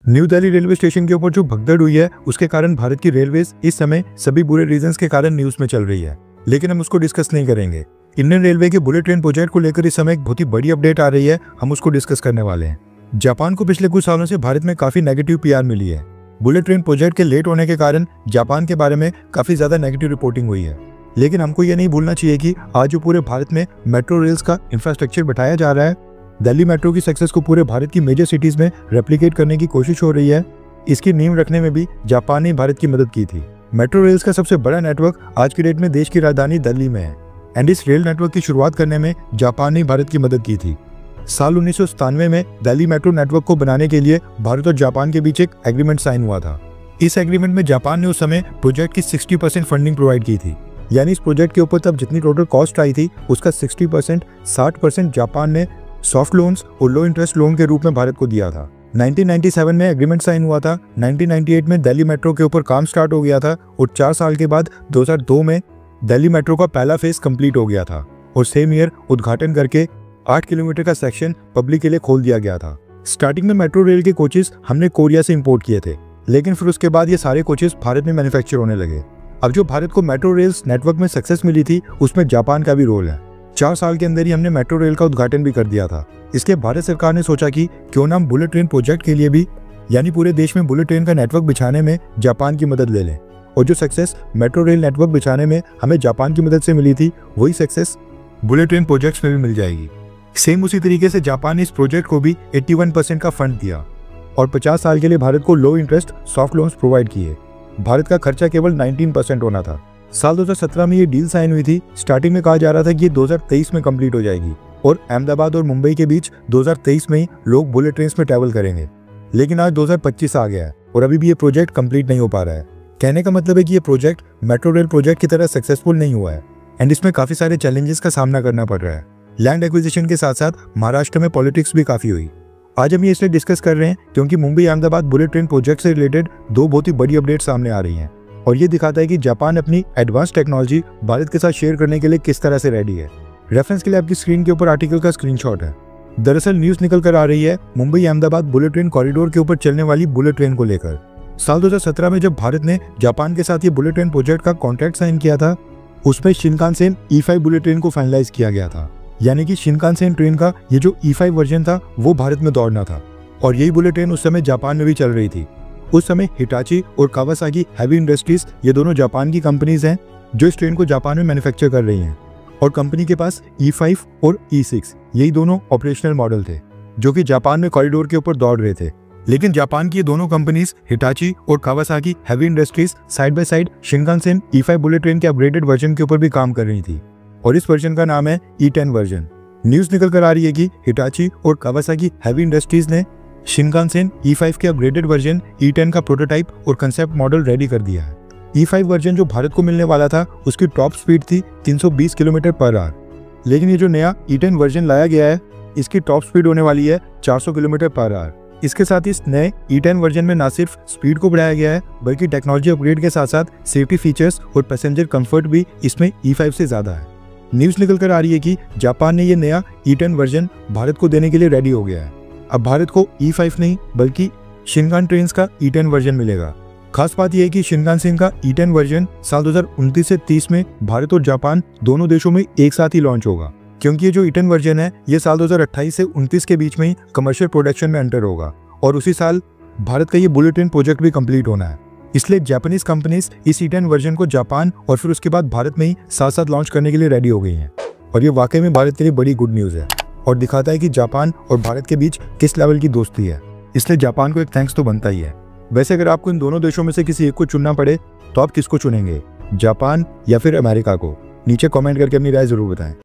New Delhi railway station के ऊपर जो भगदड़ हुई है उसके कारण भारत की रेलवेज इस समय सभी बुरे रीजंस के कारण न्यूज में चल रही है, लेकिन हम उसको डिस्कस नहीं करेंगे। इंडियन रेलवे के बुलेट ट्रेन प्रोजेक्ट को लेकर इस समय एक बहुत ही बड़ी अपडेट आ रही है, हम उसको डिस्कस करने वाले हैं। जापान को पिछले कुछ सालों से भारत में काफी नेगेटिव पीआर मिली है। बुलेट ट्रेन प्रोजेक्ट के लेट होने के कारण जापान के बारे में काफी ज्यादा नेगेटिव रिपोर्टिंग हुई है, लेकिन हमको ये नहीं भूलना चाहिए कि आज जो पूरे भारत में मेट्रो रेल्स का इंफ्रास्ट्रक्चर बैठाया जा रहा है, दिल्ली मेट्रो की सक्सेस को पूरे भारत की मेजर सिटीज में रेप्लिकेट करने की कोशिश हो रही है। इसकी नींव रखने में भी जापान ने भारत की मदद की थी। मेट्रो रेल्स का सबसे बड़ा नेटवर्क आज की डेट में देश की राजधानी दिल्ली में है एंड इस रेल नेटवर्क की शुरुआत करने में जापान ने भारत की मदद की थी। साल 1997 में दिल्ली मेट्रो नेटवर्क को बनाने के लिए भारत और जापान के बीच एक एग्रीमेंट साइन हुआ था। इस एग्रीमेंट में जापान ने उस समय प्रोजेक्ट की 60% फंडिंग प्रोवाइड की थी, यानी इस प्रोजेक्ट के ऊपर तब जितनी टोटल कॉस्ट आई थी उसका 60% जापान ने सॉफ्ट लोन्स और लो इंटरेस्ट लोन के रूप में भारत को दिया था। 1997 में एग्रीमेंट साइन हुआ था। 1998 में दिल्ली मेट्रो के ऊपर काम स्टार्ट हो गया था और 4 साल के बाद 2002 में दिल्ली मेट्रो का पहला फेज कंप्लीट हो गया था और सेम ईयर उद्घाटन करके 8 किलोमीटर का सेक्शन पब्लिक के लिए खोल दिया गया था। स्टार्टिंग में मेट्रो रेल के कोचेस हमने कोरिया से इंपोर्ट किए थे, लेकिन फिर उसके बाद ये सारे कोचेस भारत में मैन्युफैक्चर होने लगे। अब जो भारत को मेट्रो रेल्स नेटवर्क में सक्सेस मिली थी उसमें जापान का भी रोल है। 4 साल के अंदर ही हमने मेट्रो रेल का उद्घाटन भी कर दिया था। इसलिए भारत सरकार ने सोचा कि क्यों ना हम बुलेट ट्रेन प्रोजेक्ट के लिए भी, यानी पूरे देश में बुलेट ट्रेन का नेटवर्क बिछाने में जापान की मदद ले लें। और जो सक्सेस मेट्रो रेल नेटवर्क बिछाने में हमें जापान की मदद से मिली थी, वही सक्सेस बुलेट ट्रेन प्रोजेक्ट्स में भी मिल जाएगी। सेम उसी तरीके से जापान ने इस प्रोजेक्ट को भी 81% का फंड दिया और 50 साल के लिए भारत को लो इंटरेस्ट सॉफ्ट लोन्स प्रोवाइड किए। भारत का खर्चा केवल 19% होना था। साल 2017 में ये डील साइन हुई थी। स्टार्टिंग में कहा जा रहा था कि ये 2023 में कंप्लीट हो जाएगी और अहमदाबाद और मुंबई के बीच 2023 में ही लोग बुलेट ट्रेन में ट्रैवल करेंगे, लेकिन आज 2025 आ गया है और अभी भी ये प्रोजेक्ट कंप्लीट नहीं हो पा रहा है। कहने का मतलब है कि ये प्रोजेक्ट मेट्रो रेल प्रोजेक्ट की तरह सक्सेसफुल नहीं हुआ है एंड इसमें काफी सारे चैलेंजेस का सामना करना पड़ रहा है। लैंड एक्विजिशन के साथ साथ महाराष्ट्र में पॉलिटिक्स भी काफी हुई। आज हम ये इसलिए डिस्कस कर रहे हैं क्योंकि Mumbai Ahmedabad bullet train project से रिलेटेड 2 बहुत ही बड़ी अपडेट सामने आ रही हैं और ये दिखाता है कि जापान अपनी एडवांस टेक्नोलॉजी भारत के साथ शेयर करने के लिए किस तरह से रेडी है। रेफरेंस के लिए आपकी स्क्रीन के ऊपर आर्टिकल का स्क्रीनशॉट है। दरअसल न्यूज निकल कर आ रही है Mumbai Ahmedabad bullet train corridor के ऊपर चलने वाली बुलेट ट्रेन को लेकर। साल 2017 में जब भारत ने जापान के साथ ये बुलेट ट्रेन प्रोजेक्ट का कॉन्ट्रैक्ट साइन किया था, उसमें शिनकानसेन E5 बुलेट ट्रेन को फाइनलाइज किया गया था, यानी कि शिनकानसेन ट्रेन का ये जो E5 वर्जन था वो भारत में दौड़ना था और यही बुलेट ट्रेन उस समय जापान में भी चल रही थी। उस समय हिटाची और कावासाकी हैवी इंडस्ट्रीज ये दोनों जापान की कंपनीज हैं जो इस ट्रेन को जापान में मैन्युफैक्चर कर रही हैं और कंपनी के पास E5 और E6 यही दोनों ऑपरेशनल मॉडल थे जो कि जापान में कॉरिडोर के ऊपर दौड़ रहे थे। लेकिन जापान की ये दोनों कंपनीज हिटाची और Kawasaki heavy industries side by side Shinkansen E5 bullet train के अपग्रेडेड वर्जन के ऊपर भी काम कर रही थी और इस वर्जन का नाम है E10 वर्जन। न्यूज निकल कर आ रही है कि हिटाची और कावासाकी हैवी इंडस्ट्रीज ने शिनकानसेन E5 के अपग्रेडेड वर्जन E10 का प्रोटोटाइप और कंसेप्ट मॉडल रेडी कर दिया है। E5 वर्जन जो भारत को मिलने वाला था उसकी टॉप स्पीड थी 320 किलोमीटर पर आवर, लेकिन ये जो नया E10 वर्जन लाया गया है इसकी टॉप स्पीड होने वाली है 400 किलोमीटर पर आवर। इसके साथ इस नए E10 वर्जन में न सिर्फ स्पीड को बढ़ाया गया है बल्कि टेक्नोलॉजी अपग्रेड के साथ साथ सेफ्टी फीचर्स और पैसेंजर कंफर्ट भी इसमें E5 से ज्यादा है। न्यूज निकल कर आ रही है कि जापान ने ये नया E10 वर्जन भारत को देने के लिए रेडी हो गया है। अब भारत को E5 नहीं बल्कि शिनकान ट्रेन्स का E10 वर्जन मिलेगा। खास बात यह है कि शिनकानसेन का E10 वर्जन साल 2029 से 30 में भारत और जापान दोनों देशों में एक साथ ही लॉन्च होगा, क्योंकि ये जो E10 वर्जन है ये साल 2028 से 29 के बीच में ही कमर्शियल प्रोडक्शन में एंटर होगा और उसी साल भारत का ये बुलेट ट्रेन प्रोजेक्ट भी कंप्लीट होना है। इसलिए जापानीज कंपनीज इस E10 वर्जन को जापान और फिर उसके बाद भारत में ही साथ साथ लॉन्च करने के लिए रेडी हो गई हैं और ये वाकई में भारत के लिए बड़ी गुड न्यूज़ है और दिखाता है कि जापान और भारत के बीच किस लेवल की दोस्ती है। इसलिए जापान को एक थैंक्स तो बनता ही है। वैसे अगर आपको इन दोनों देशों में से किसी एक को चुनना पड़े तो आप किसको चुनेंगे, जापान या फिर अमेरिका को? नीचे कमेंट करके अपनी राय जरूर बताएं।